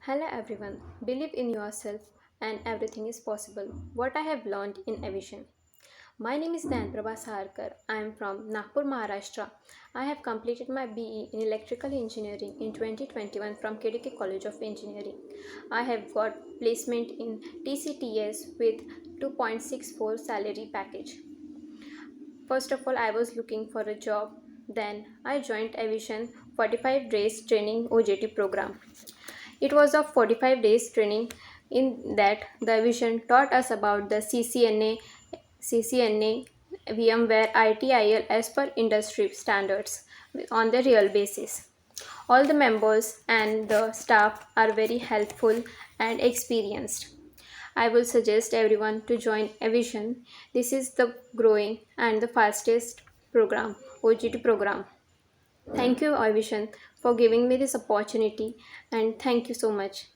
Hello everyone, believe in yourself and everything is possible. What I have learned in Evision. My name is Nainprabha Saharkar. I am from Nagpur, Maharashtra. I have completed my BE in Electrical Engineering in 2021 from KDK College of Engineering. I have got placement in TCTS with 2.64 salary package. First of all, I was looking for a job. Then I joined Evision 45 days training OJT program. It was a 45 days training. In that, the Vision taught us about the CCNA, VMware, ITIL as per industry standards on the real basis. All the members and the staff are very helpful and experienced. I will suggest everyone to join Evision. This is the growing and the fastest program, OGT program. Thank you, Evision, for giving me this opportunity, and thank you so much.